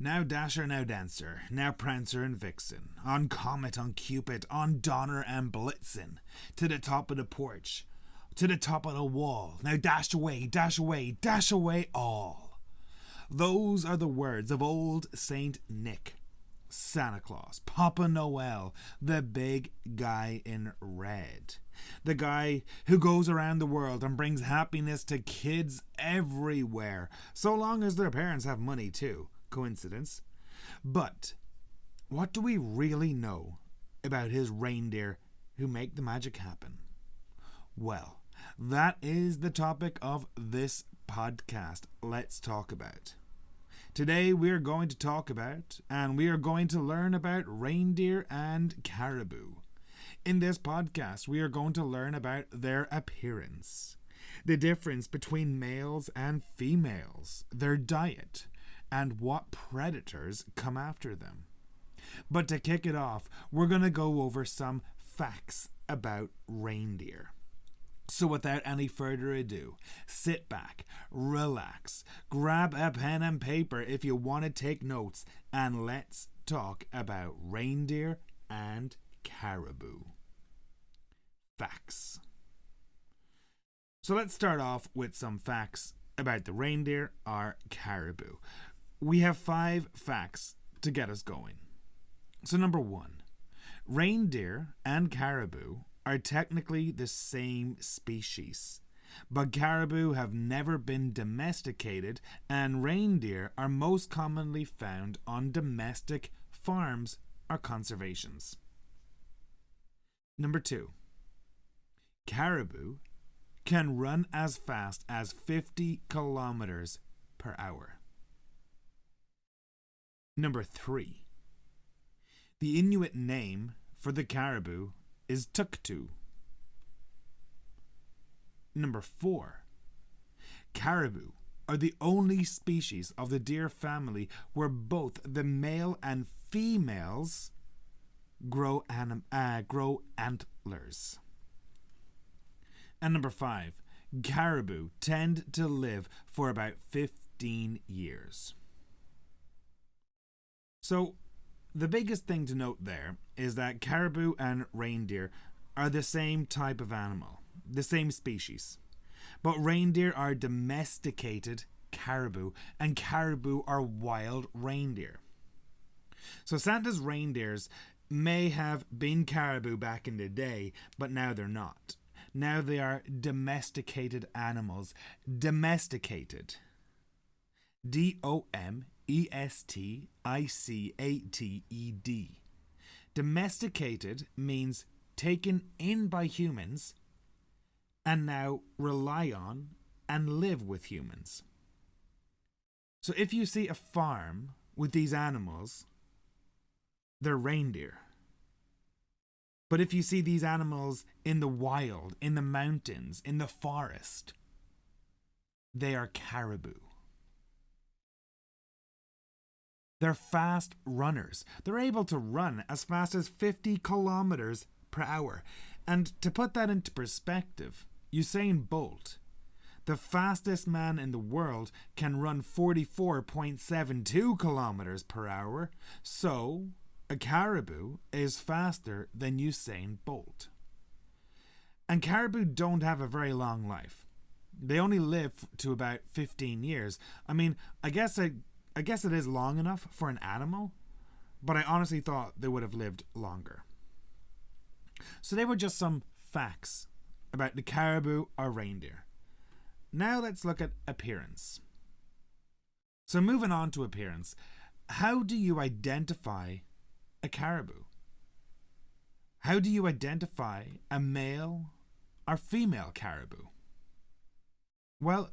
Now Dasher, now Dancer, now Prancer and Vixen, on Comet, on Cupid, on Donner and Blitzen, to the top of the porch, to the top of the wall. Now dash away, dash away, dash away all. Those are the words of old Saint Nick, Santa Claus, Papa Noel, the big guy in red. The guy who goes around the world and brings happiness to kids everywhere, so long as their parents have money too. Coincidence? But what do we really know about his reindeer who make the magic happen? Well, that is the topic of this podcast. Let's talk about. Today we are going to talk about and we are going to learn about reindeer and caribou. In this podcast, we are going to learn about their appearance, the difference between males and females, their diet, and what predators come after them. But to kick it off, we're going to go over some facts about reindeer. So without any further ado, sit back, relax, grab a pen and paper if you want to take notes, and let's talk about reindeer and caribou. Facts. So let's start off with some facts about the reindeer or caribou. We have 5 facts to get us going. So number 1, reindeer and caribou are technically the same species, but caribou have never been domesticated and reindeer are most commonly found on domestic farms or conservations. Number 2, caribou can run as fast as 50 kilometers per hour. Number 3, the Inuit name for the caribou is Tuktu. Number 4, caribou are the only species of the deer family where both the male and females grow antlers. And number 5, caribou tend to live for about 15 years. So, the biggest thing to note there is that caribou and reindeer are the same type of animal, the same species. But reindeer are domesticated caribou, and caribou are wild reindeer. So Santa's reindeers may have been caribou back in the day, but now they're not. Now they are domesticated animals. Domesticated. D-O-M-E-S-T-I-C-A-T-E-D. Domesticated means taken in by humans and now rely on and live with humans. So if you see a farm with these animals, they're reindeer. But if you see these animals in the wild, in the mountains, in the forest, they are caribou. They're fast runners. They're able to run as fast as 50 kilometers per hour. And to put that into perspective, Usain Bolt, the fastest man in the world, can run 44.72 kilometers per hour. So, a caribou is faster than Usain Bolt. And caribou don't have a very long life. They only live to about 15 years. I mean, I guess it is long enough for an animal, but I honestly thought they would have lived longer. So they were just some facts about the caribou or reindeer. Now let's look at appearance. So moving on to appearance, how do you identify a caribou? How do you identify a male or female caribou? Well,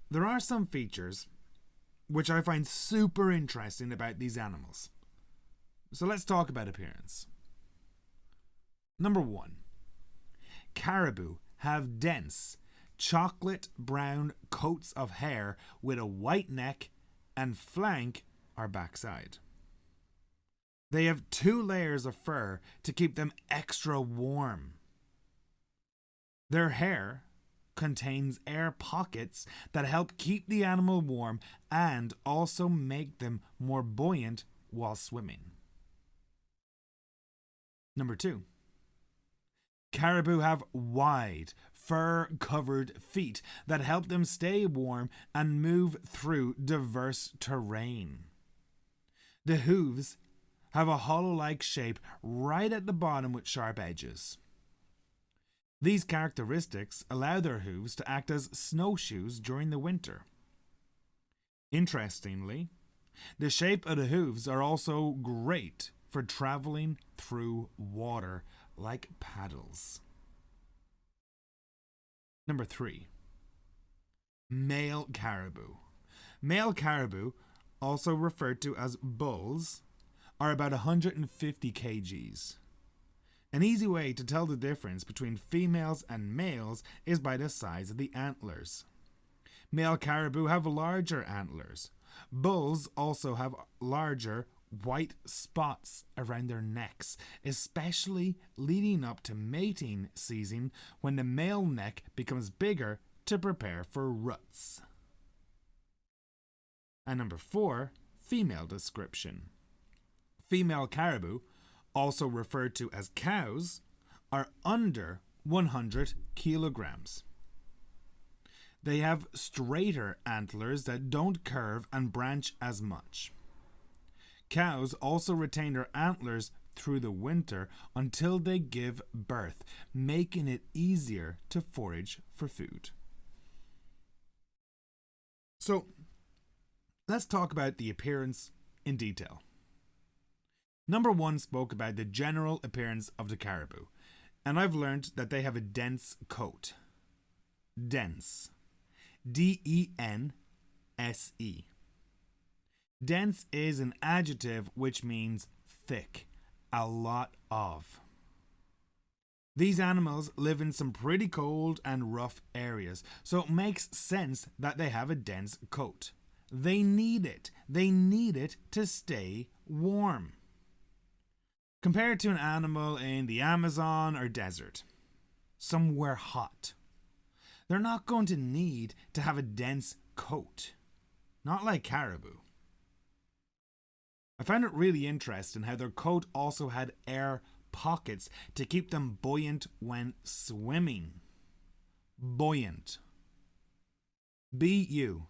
there are some features which I find super interesting about these animals. So let's talk about appearance. Number 1, caribou have dense, chocolate brown coats of hair with a white neck and flank or backside. They have 2 layers of fur to keep them extra warm. Their hair contains air pockets that help keep the animal warm and also make them more buoyant while swimming. Number 2. Caribou have wide, fur-covered feet that help them stay warm and move through diverse terrain. The hooves have a hollow-like shape right at the bottom with sharp edges. These characteristics allow their hooves to act as snowshoes during the winter. Interestingly, the shape of the hooves are also great for traveling through water like paddles. Number 3. Male caribou. Male caribou, also referred to as bulls, are about 150 kgs. An easy way to tell the difference between females and males is by the size of the antlers. Male caribou have larger antlers. Bulls also have larger white spots around their necks, especially leading up to mating season when the male neck becomes bigger to prepare for rutts. And number 4, female description. Female caribou, also referred to as cows, are under 100 kilograms. They have straighter antlers that don't curve and branch as much. Cows also retain their antlers through the winter until they give birth, making it easier to forage for food. So, let's talk about the appearance in detail. Number 1 spoke about the general appearance of the caribou, and I've learned that they have a dense coat. Dense. D-E-N-S-E. Dense is an adjective which means thick, a lot of. These animals live in some pretty cold and rough areas, so it makes sense that they have a dense coat. They need it. They need it to stay warm. Compared to an animal in the Amazon or desert, somewhere hot, they're not going to need to have a dense coat. Not like caribou. I found it really interesting how their coat also had air pockets to keep them buoyant when swimming. Buoyant. B-U-O-Y-A-N-T.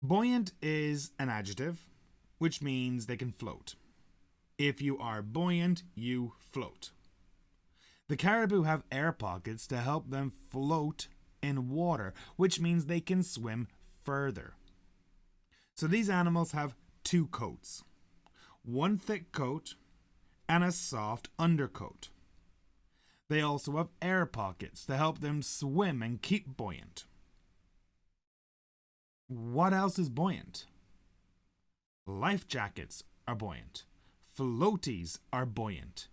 Buoyant is an adjective, which means they can float. If you are buoyant, you float. The caribou have air pockets to help them float in water, which means they can swim further. So these animals have 2 coats. One thick coat and a soft undercoat. They also have air pockets to help them swim and keep buoyant. What else is buoyant? Life jackets are buoyant. Floaties are buoyant.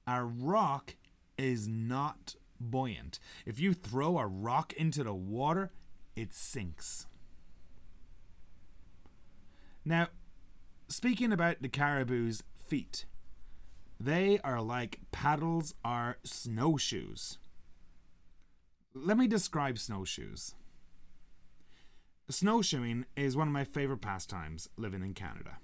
A rock is not buoyant. If you throw a rock into the water, it sinks. Now, speaking about the caribou's feet, they are like paddles or snowshoes. Let me describe snowshoes. Snowshoeing is one of my favorite pastimes living in Canada.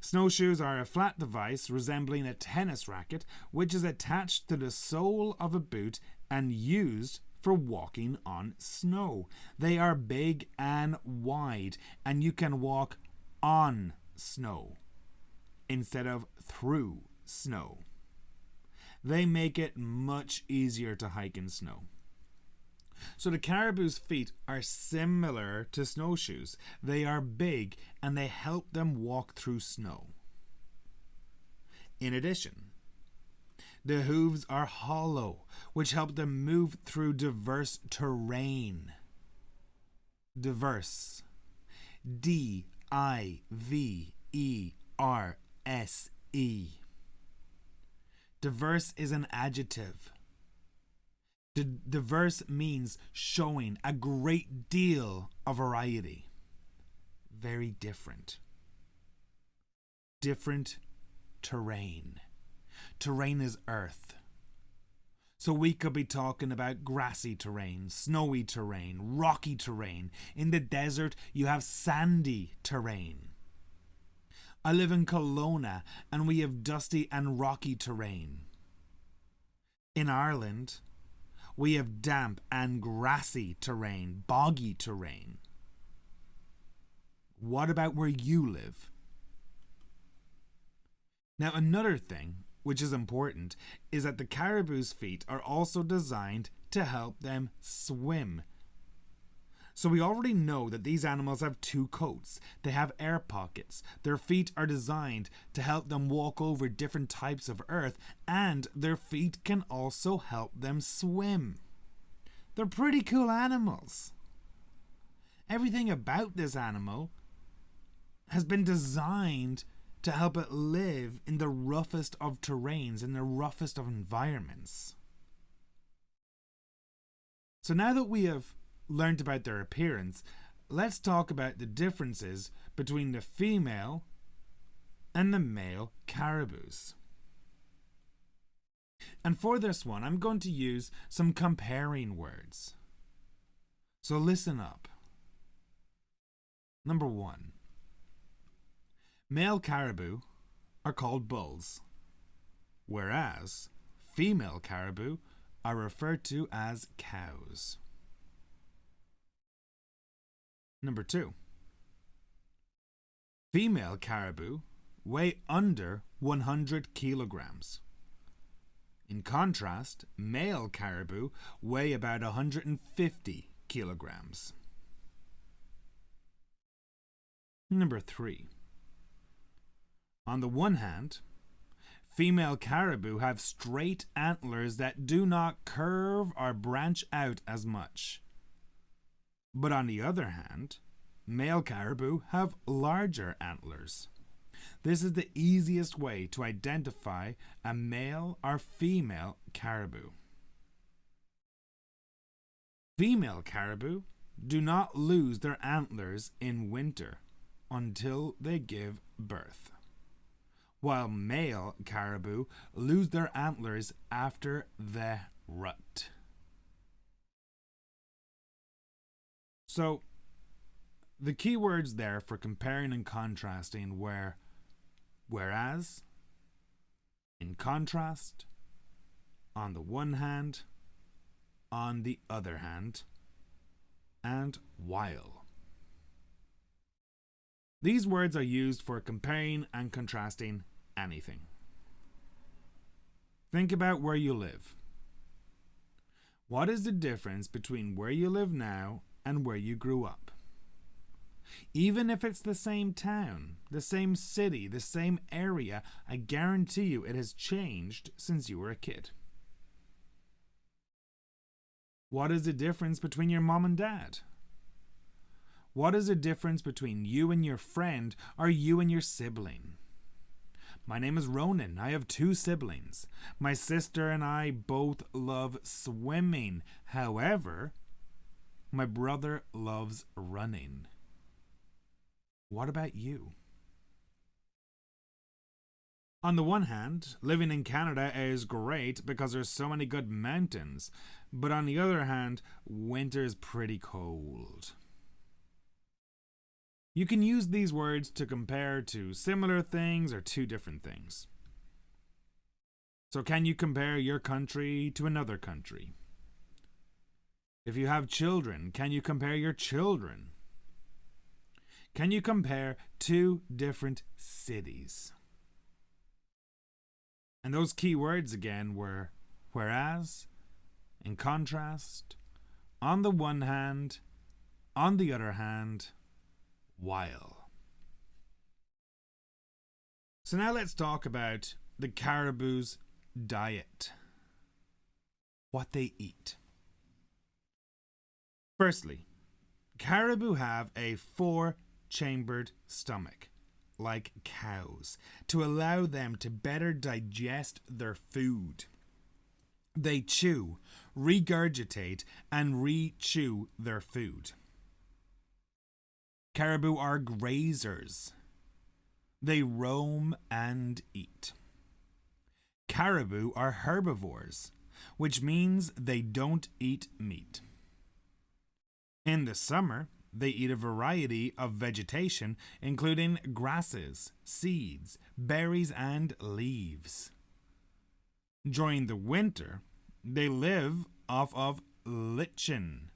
Snowshoes are a flat device resembling a tennis racket which is attached to the sole of a boot and used for walking on snow. They are big and wide, and you can walk on snow instead of through snow. They make it much easier to hike in snow. So the caribou's feet are similar to snowshoes. They are big and they help them walk through snow. In addition, the hooves are hollow, which help them move through diverse terrain. Diverse. D-I-V-E-R-S-E. Diverse is an adjective. Diverse means showing a great deal of variety. Very different. Different terrain. terrain is earth. So we could be talking about grassy terrain, snowy terrain, rocky terrain. In the desert, you have sandy terrain. I live in Kelowna and we have dusty and rocky terrain. In Ireland, we have damp and grassy terrain, boggy terrain. What about where you live? Now, another thing which is important is that the caribou's feet are also designed to help them swim. So we already know that these animals have two coats. They have air pockets. Their feet are designed to help them walk over different types of earth, and their feet can also help them swim. They're pretty cool animals. Everything about this animal has been designed to help it live in the roughest of terrains, in the roughest of environments. So now that we have learned about their appearance, let's talk about the differences between the female and the male caribous. And for this one, I'm going to use some comparing words. So listen up. Number 1. Male caribou are called bulls, whereas female caribou are referred to as cows. Number 2. Female caribou weigh under 100 kilograms. In contrast, male caribou weigh about 150 kilograms. Number 3. On the one hand, female caribou have straight antlers that do not curve or branch out as much. But on the other hand, male caribou have larger antlers. This is the easiest way to identify a male or female caribou. Female caribou do not lose their antlers in winter until they give birth, while male caribou lose their antlers after the rut. So, the key words there for comparing and contrasting were whereas, in contrast, on the one hand, on the other hand, and while. These words are used for comparing and contrasting anything. Think about where you live. What is the difference between where you live now and where you grew up? Even if it's the same town, the same city, the same area, I guarantee you it has changed since you were a kid. What is the difference between your mom and dad? What is the difference between you and your friend or you and your sibling? My name is Ronan. I have 2 siblings. My sister and I both love swimming. However, my brother loves running. What about you? On the one hand, living in Canada is great because there's so many good mountains. But on the other hand, winter is pretty cold. You can use these words to compare to similar things or 2 different things. So can you compare your country to another country? If you have children, can you compare your children? Can you compare 2 different cities? And those key words again were whereas, in contrast, on the one hand, on the other hand, while. So now let's talk about the caribou's diet. What they eat. Firstly, caribou have a 4-chambered stomach, like cows, to allow them to better digest their food. They chew, regurgitate, and re-chew their food. Caribou are grazers. They roam and eat. caribou are herbivores, which means they don't eat meat. In the summer, they eat a variety of vegetation, including grasses, seeds, berries, and leaves. During the winter, they live off of lichen,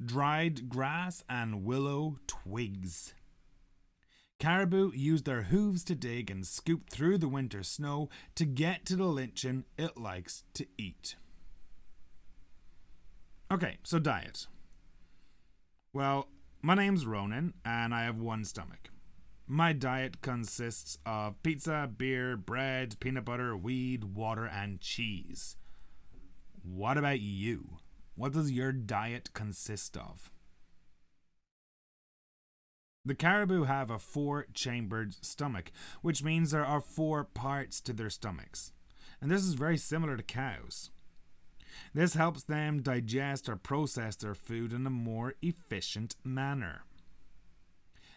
dried grass, and willow twigs. Caribou use their hooves to dig and scoop through the winter snow to get to the lichen it likes to eat. Okay, so diet. Well, my name's Ronan, and I have one stomach. My diet consists of pizza, beer, bread, peanut butter, weed, water, and cheese. What about you? What does your diet consist of? The caribou have a 4-chambered stomach, which means there are 4 parts to their stomachs. And this is very similar to cows. This helps them digest or process their food in a more efficient manner.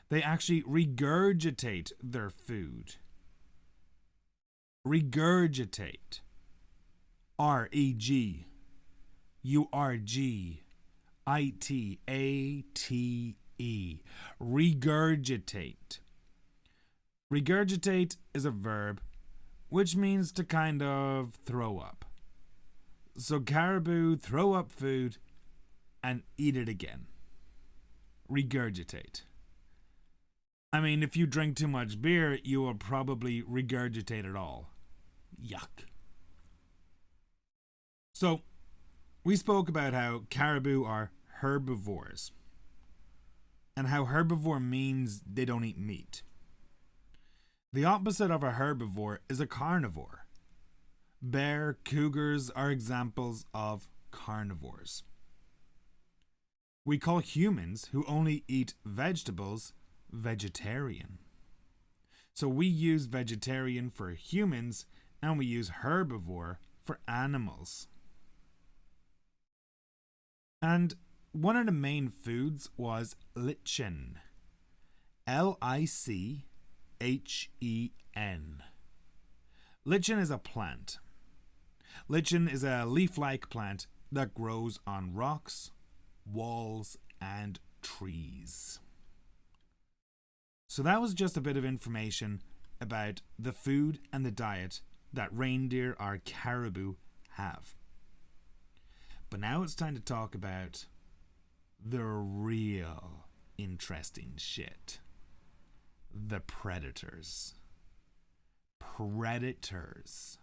They actually regurgitate their food. Regurgitate. R-E-G-U-R-G-I-T-A-T-E. Regurgitate. Regurgitate is a verb which means to kind of throw up. So caribou throw up food and eat it again. Regurgitate. I mean, if you drink too much beer, you will probably regurgitate it all. Yuck. So, we spoke about how caribou are herbivores, and how herbivore means they don't eat meat. The opposite of a herbivore is a carnivore. Bear, cougars are examples of carnivores. We call humans who only eat vegetables vegetarian. So we use vegetarian for humans and we use herbivore for animals. And one of the main foods was lichen. L-I-C-H-E-N. Lichen is a plant. Lichen is a leaf-like plant that grows on rocks, walls, and trees. So that was just a bit of information about the food and the diet that reindeer or caribou have. But now it's time to talk about the real interesting shit. The predators. Predators.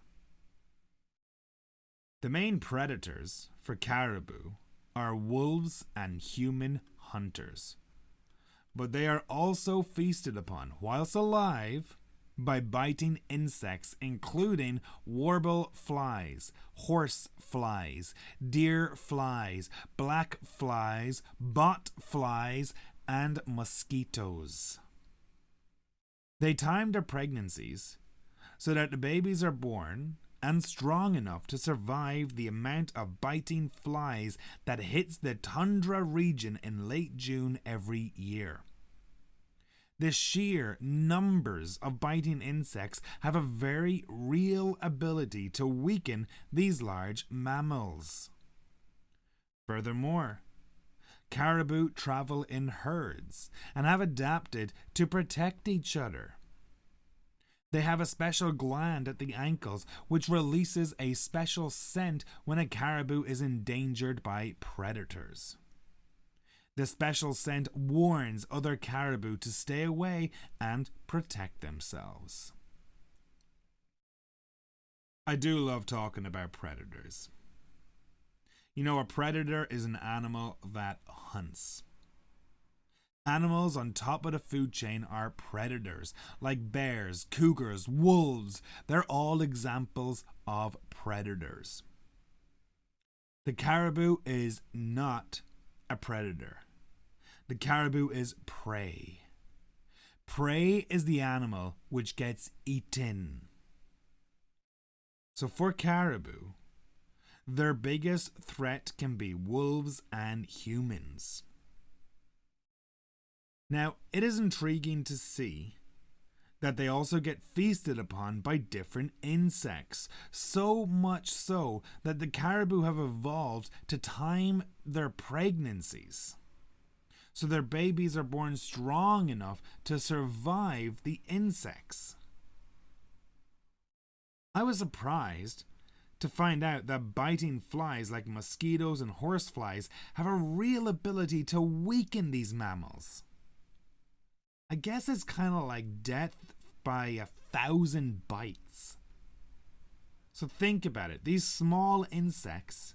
The main predators for caribou are wolves and human hunters. But they are also feasted upon, whilst alive, by biting insects including warble flies, horse flies, deer flies, black flies, bot flies, and mosquitoes. They time their pregnancies so that the babies are born and strong enough to survive the amount of biting flies that hits the tundra region in late June every year. The sheer numbers of biting insects have a very real ability to weaken these large mammals. Furthermore, caribou travel in herds and have adapted to protect each other. They have a special gland at the ankles which releases a special scent when a caribou is endangered by predators. The special scent warns other caribou to stay away and protect themselves. I do love talking about predators. You know, a predator is an animal that hunts. Animals on top of the food chain are predators, like bears, cougars, wolves. They're all examples of predators. The caribou is not a predator. The caribou is prey. Prey is the animal which gets eaten. So for caribou, their biggest threat can be wolves and humans. Now, it is intriguing to see that they also get feasted upon by different insects. So much so that the caribou have evolved to time their pregnancies, so their babies are born strong enough to survive the insects. I was surprised to find out that biting flies like mosquitoes and horseflies have a real ability to weaken these mammals. I guess it's kind of like death by 1,000 bites. So think about it. These small insects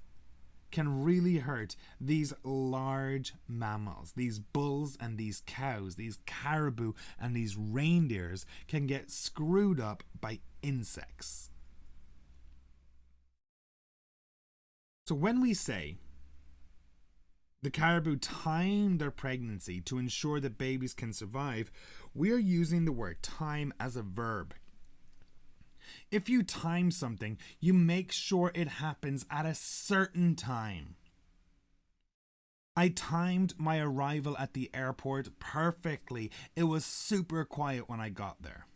can really hurt these large mammals. These bulls and these cows, these caribou and these reindeers can get screwed up by insects. So when we say the caribou time their pregnancy to ensure that babies can survive, we are using the word time as a verb. If you time something, you make sure it happens at a certain time. I timed my arrival at the airport perfectly. It was super quiet when I got there.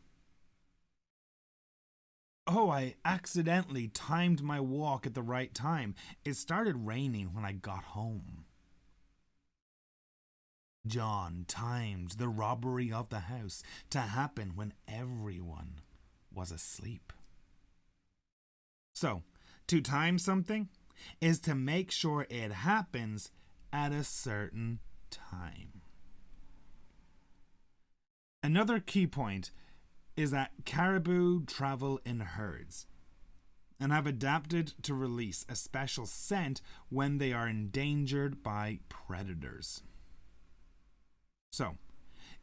Oh, I accidentally timed my walk at the right time. It started raining when I got home. John timed the robbery of the house to happen when everyone was asleep. So, to time something is to make sure it happens at a certain time. Another key point is that caribou travel in herds and have adapted to release a special scent when they are endangered by predators. So,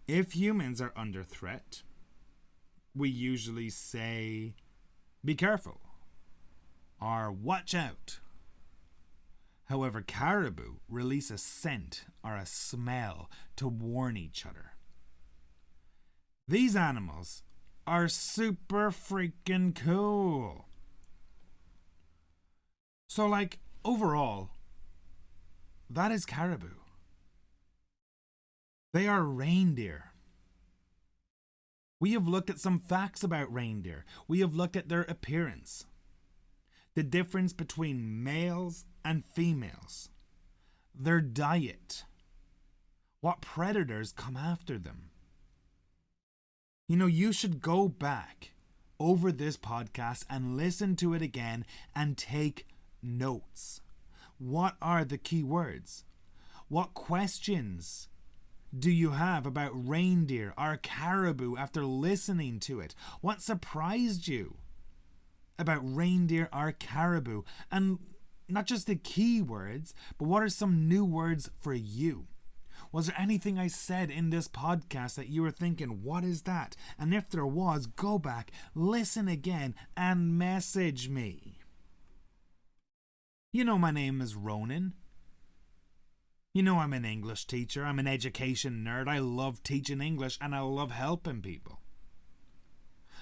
if humans are under threat, we usually say, "Be careful," or "Watch out." However, caribou release a scent or a smell to warn each other. These animals are super freaking cool. So, overall, that is caribou. They are reindeer. We have looked at some facts about reindeer. We have looked at their appearance, the difference between males and females, their diet, what predators come after them. You should go back over this podcast and listen to it again and take notes. What are the key words? What questions do you have about reindeer or caribou after listening to it? What surprised you about reindeer or caribou? And not just the key words, but what are some new words for you? Was there anything I said in this podcast that you were thinking, what is that? And if there was, go back, listen again, and message me. My name is Ronan. I'm an English teacher. I'm an education nerd. I love teaching English and I love helping people.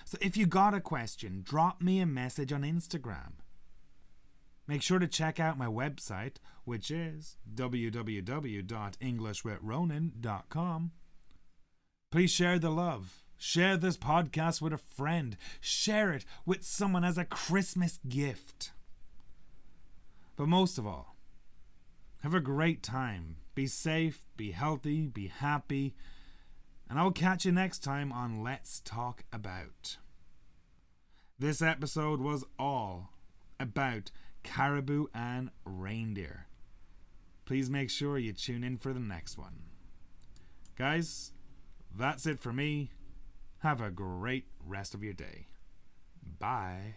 So if you got a question, drop me a message on Instagram. Make sure to check out my website, which is www.englishwithronan.com. Please share the love. Share this podcast with a friend. Share it with someone as a Christmas gift. But most of all, have a great time. Be safe, be healthy, be happy. And I'll catch you next time on Let's Talk About. This episode was all about caribou and reindeer. Please make sure you tune in for the next one. Guys, that's it for me. Have a great rest of your day. Bye.